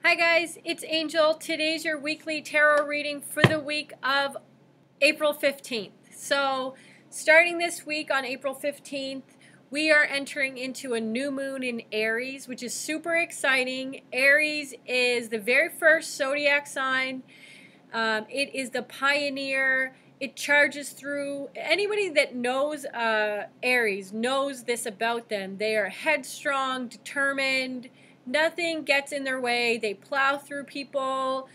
Hi guys, it's Angel. Today's your weekly tarot reading for the week of April 15th. So starting this week on April 15th, we are entering into a new moon in Aries, which is super exciting. Aries is the very first zodiac sign. It is the pioneer. It charges through. Anybody that knows Aries knows this about them. They are headstrong, determined. Nothing gets in their way. They plow through people,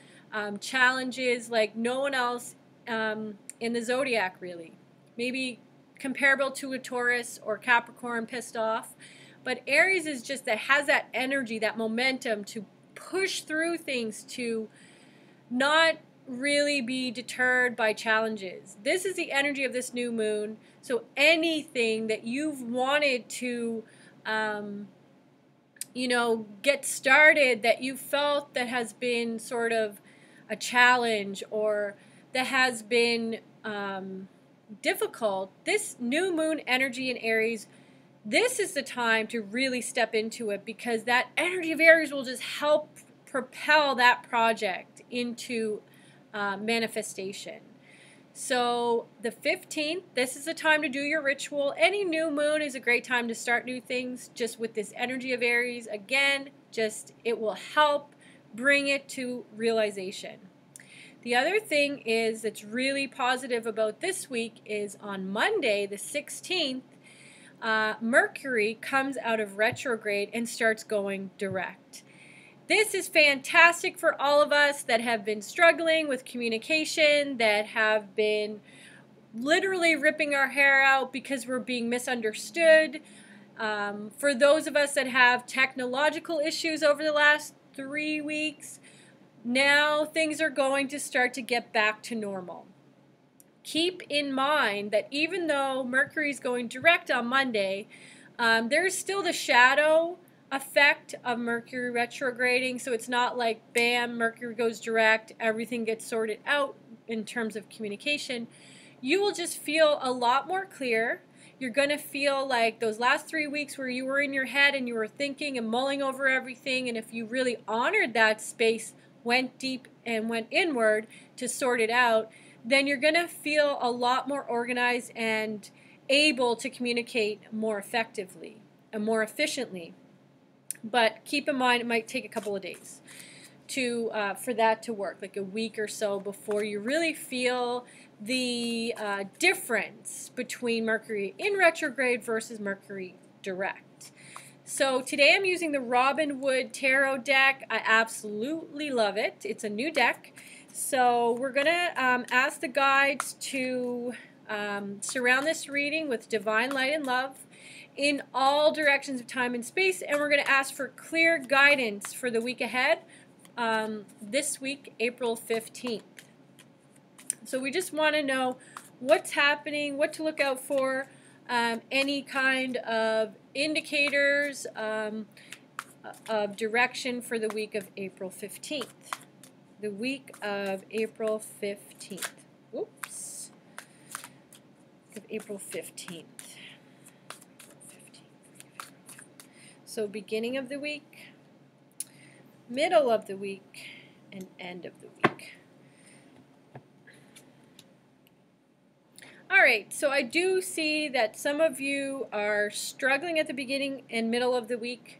challenges like no one else in the zodiac, really. Maybe comparable to a Taurus or Capricorn, pissed off. But Aries is just that has that energy, that momentum to push through things, to not really be deterred by challenges. This is the energy of this new moon. So anything that you've wanted to get started, that you felt that has been sort of a challenge or that has been difficult, this new moon energy in Aries, this is the time to really step into it, because that energy of Aries will just help propel that project into manifestation. So the 15th, this is the time to do your ritual. Any new moon is a great time to start new things, just with this energy of Aries. Again, it will help bring it to realization. The other thing is that's really positive about this week is on Monday, the 16th, Mercury comes out of retrograde and starts going direct. This is fantastic for all of us that have been struggling with communication, that have been literally ripping our hair out because we're being misunderstood. For those of us that have technological issues over the last 3 weeks, now things are going to start to get back to normal. Keep in mind that even though Mercury is going direct on Monday, there's still the shadow effect of Mercury retrograding. So it's not like bam, Mercury goes direct, everything gets sorted out in terms of communication. You will just feel a lot more clear. You're going to feel like those last 3 weeks where you were in your head and you were thinking and mulling over everything, and if you really honored that space, went deep and went inward to sort it out, then you're going to feel a lot more organized and able to communicate more effectively and more efficiently. But keep in mind, it might take a couple of days for that to work, like a week or so, before you really feel the difference between Mercury in retrograde versus Mercury direct. So today I'm using the Robin Wood Tarot deck. I absolutely love it. It's a new deck. So we're going to ask the guides to surround this reading with divine light and love in all directions of time and space, and we're going to ask for clear guidance for the week ahead, this week, April 15th. So we just want to know what's happening, what to look out for, any kind of indicators of direction for the week of April 15th. The week of April 15th. Oops. Of April 15th. So beginning of the week, middle of the week, and end of the week. All right, so I do see that some of you are struggling at the beginning and middle of the week.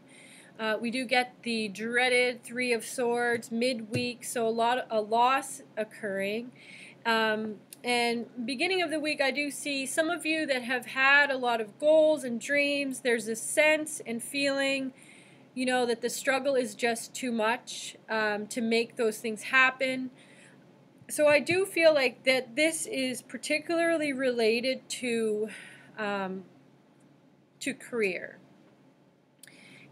We do get the dreaded Three of Swords midweek, so a loss occurring. And beginning of the week, I do see some of you that have had a lot of goals and dreams. There's a sense and feeling, that the struggle is just too much to make those things happen. So I do feel like that this is particularly related to career.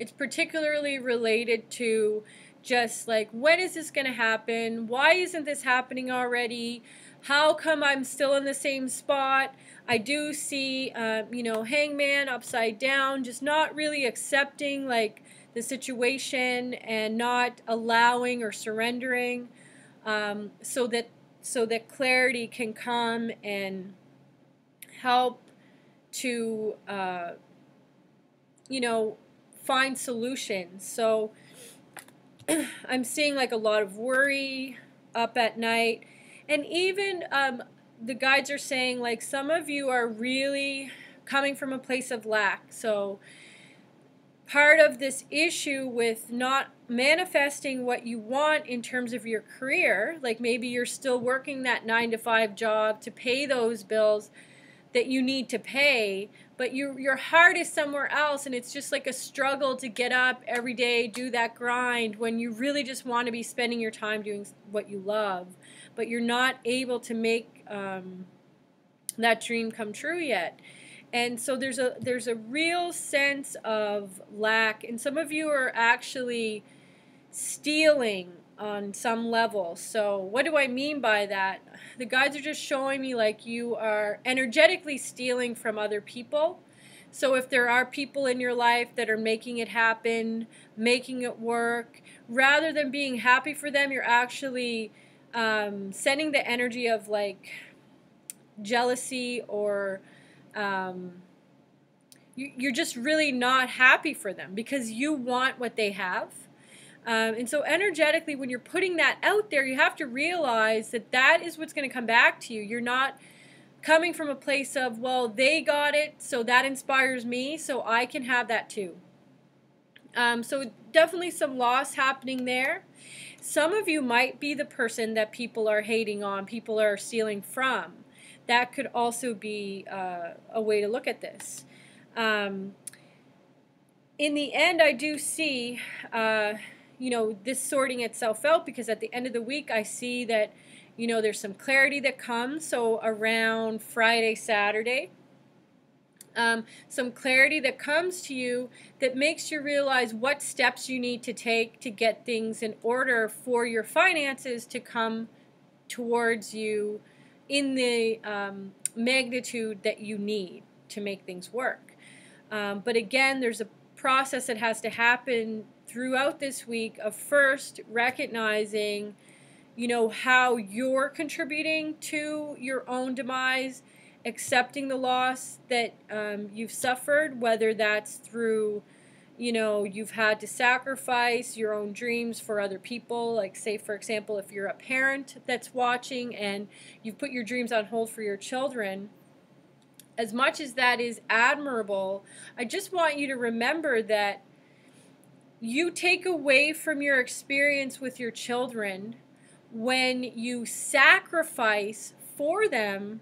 It's particularly related to just like, when is this going to happen? Why isn't this happening already? How come I'm still in the same spot? I do see, hangman upside down, just not really accepting like the situation and not allowing or surrendering, so that clarity can come and help to, find solutions. So I'm seeing like a lot of worry up at night. And even the guides are saying like some of you are really coming from a place of lack. So part of this issue with not manifesting what you want in terms of your career, like maybe you're still working that 9-to-5 job to pay those bills that you need to pay, but your heart is somewhere else, and it's just like a struggle to get up every day, do that grind, when you really just want to be spending your time doing what you love, but you're not able to make that dream come true yet. And so there's a real sense of lack, and some of you are actually stealing on some level. So what do I mean by that? The guides are just showing me like you are energetically stealing from other people. So if there are people in your life that are making it happen, making it work, rather than being happy for them, you're actually sending the energy of like jealousy, or you're just really not happy for them because you want what they have. And so energetically, when you're putting that out there, you have to realize that that is what's going to come back to you. You're not coming from a place of, well, they got it, so that inspires me, so I can have that too. So definitely some loss happening there. Some of you might be the person that people are hating on, people are stealing from. That could also be a way to look at this. In the end, I do see this sorting itself out, because at the end of the week I see that there's some clarity that comes. So around Friday, Saturday, some clarity that comes to you that makes you realize what steps you need to take to get things in order for your finances to come towards you in the magnitude that you need to make things work. But again, there's a process that has to happen throughout this week of first recognizing, how you're contributing to your own demise, accepting the loss that you've suffered, whether that's through, you've had to sacrifice your own dreams for other people. Like, say, for example, if you're a parent that's watching and you've put your dreams on hold for your children, as much as that is admirable, I just want you to remember that you take away from your experience with your children when you sacrifice for them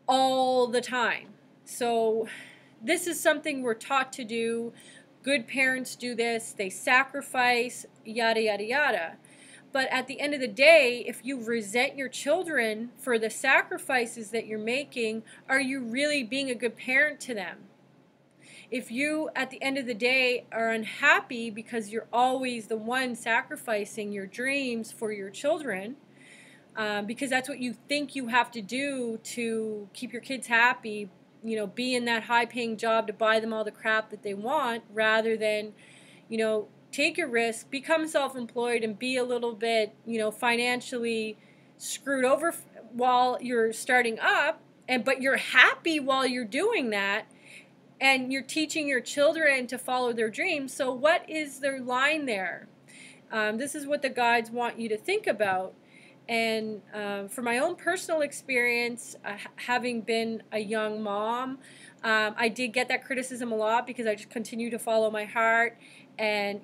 all the time. So this is something we're taught to do. Good parents do this. They sacrifice, yada, yada, yada. But at the end of the day, if you resent your children for the sacrifices that you're making, are you really being a good parent to them? If you, at the end of the day, are unhappy because you're always the one sacrificing your dreams for your children, because that's what you think you have to do to keep your kids happy, be in that high-paying job to buy them all the crap that they want, rather than, take a risk, become self-employed, and be a little bit, financially screwed over while you're starting up, but you're happy while you're doing that, and you're teaching your children to follow their dreams. So what is their line there? This is what the guides want you to think about. And for my own personal experience, having been a young mom, I did get that criticism a lot because I just continue to follow my heart and,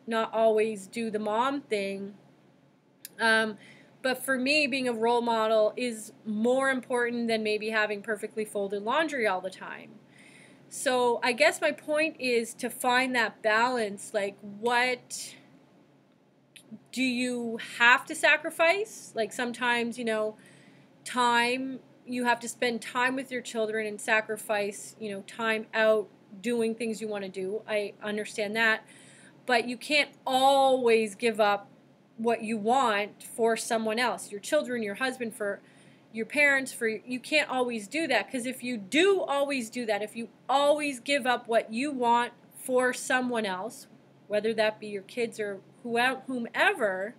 not always do the mom thing. But for me, being a role model is more important than maybe having perfectly folded laundry all the time. So I guess my point is to find that balance, like what do you have to sacrifice? Like sometimes, time, you have to spend time with your children and sacrifice, time out doing things you want to do. I understand that. But you can't always give up what you want for someone else, your children, your husband, for your parents, you can't always do that, because if you do always do that, if you always give up what you want for someone else, whether that be your kids or whomever,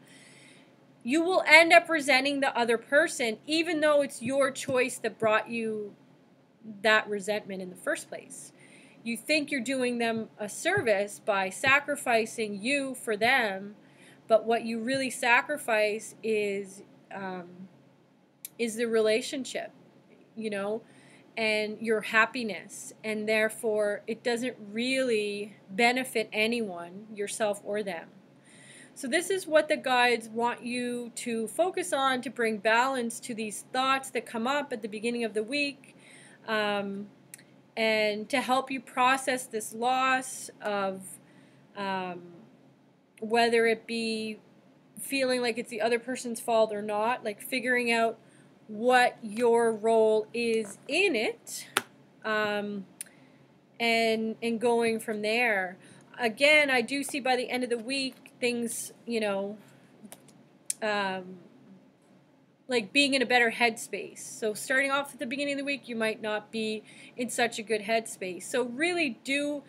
you will end up resenting the other person, even though it's your choice that brought you that resentment in the first place. You think you're doing them a service by sacrificing you for them, But what you really sacrifice is the relationship, you know, and your happiness, and therefore it doesn't really benefit anyone, yourself or them. So this is what the guides want you to focus on to bring balance to these thoughts that come up at the beginning of the week, and to help you process this loss of whether it be feeling like it's the other person's fault or not, like figuring out what your role is in it, and going from there. Again, I do see by the end of the week things, you know, like being in a better headspace. So starting off at the beginning of the week, you might not be in such a good headspace. So really do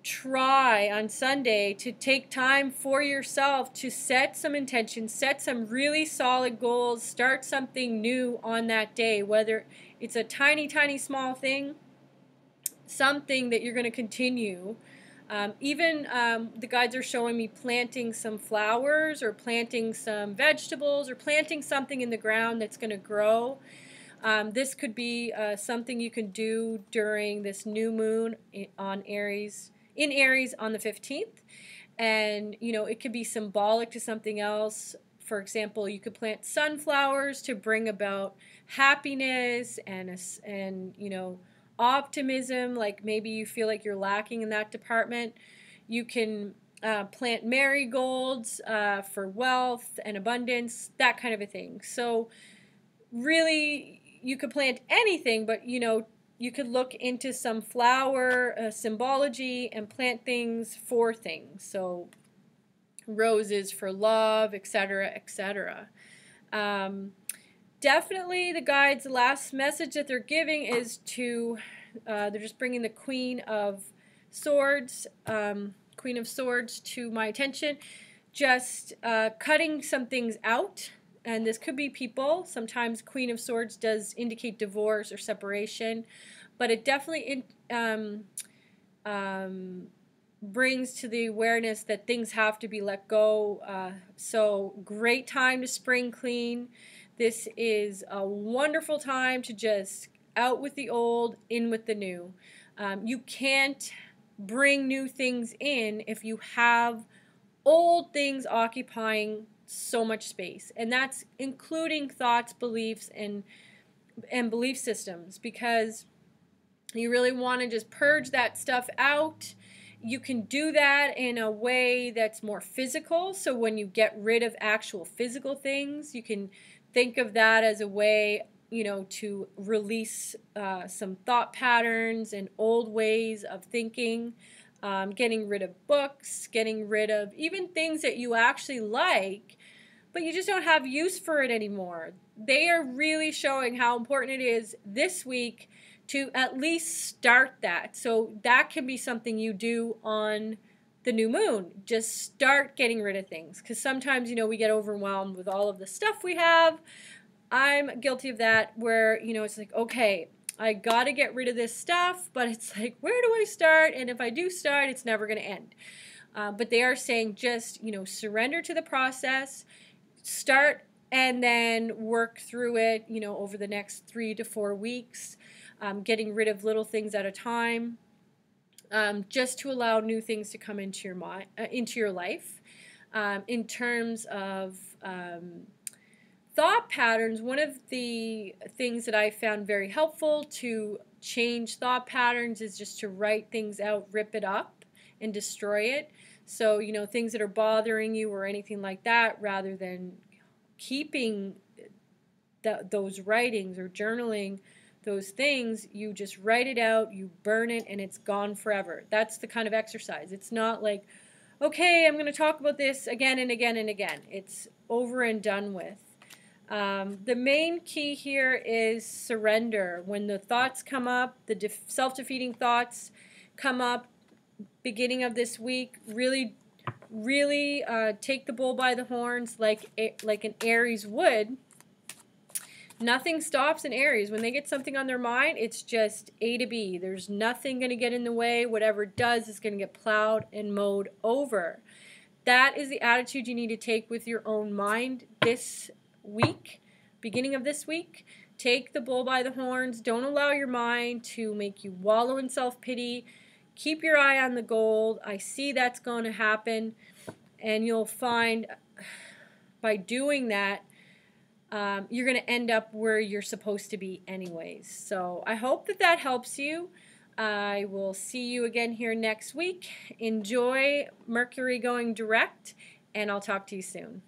try on Sunday to take time for yourself to set some intentions, set some really solid goals, start something new on that day, whether it's a tiny, tiny, small thing, something that you're going to continue. Even the guides are showing me planting some flowers or planting some vegetables or planting something in the ground that's going to grow. This could be something you can do during this new moon on Aries, in Aries on the 15th. And, you know, it could be symbolic to something else. For example, you could plant sunflowers to bring about happiness and you know, optimism, like maybe you feel like you're lacking in that department. You can plant marigolds for wealth and abundance, that kind of a thing. So really, you could plant anything, but you know, you could look into some flower symbology and plant things for things. So roses for love, etc., etc. Definitely the guides, the last message that they're giving is to, they're just bringing the Queen of Swords to my attention. Just cutting some things out, and this could be people. Sometimes Queen of Swords does indicate divorce or separation, but it definitely brings to the awareness that things have to be let go. So great time to spring clean. This is a wonderful time to just out with the old, in with the new. You can't bring new things in if you have old things occupying so much space. And that's including thoughts, beliefs, and belief systems, because you really want to just purge that stuff out. You can do that in a way that's more physical. So when you get rid of actual physical things, you can think of that as a way, you know, to release some thought patterns and old ways of thinking, getting rid of books, getting rid of even things that you actually like, but you just don't have use for it anymore. They are really showing how important it is this week to at least start that. So that can be something you do on the new moon. Just start getting rid of things, because sometimes, you know, we get overwhelmed with all of the stuff we have. I'm guilty of that, where, you know, it's like, okay, I got to get rid of this stuff, but it's like, where do I start? And if I do start, it's never going to end. But they are saying just, you know, surrender to the process, start, and then work through it, you know, over the next 3 to 4 weeks, getting rid of little things at a time. Just to allow new things to come into your mind, into your life. In terms of thought patterns, one of the things that I found very helpful to change thought patterns is just to write things out, rip it up, and destroy it. So, you know, things that are bothering you or anything like that, rather than keeping those writings or journaling those things, you just write it out, you burn it, and it's gone forever. That's the kind of exercise. It's not like, okay, I'm going to talk about this again and again and again. It's over and done with. The main key here is surrender. When the thoughts come up, the self-defeating thoughts come up beginning of this week, really take the bull by the horns like an Aries would. Nothing stops in Aries. When they get something on their mind, it's just A to B. There's nothing going to get in the way. Whatever it does is going to get plowed and mowed over. that is the attitude you need to take with your own mind this week, beginning of this week. Take the bull by the horns. Don't allow your mind to make you wallow in self-pity. Keep your eye on the gold. I see that's going to happen, and you'll find by doing that, you're going to end up where you're supposed to be anyways. So I hope that that helps you. I will see you again here next week. Enjoy Mercury going direct, and I'll talk to you soon.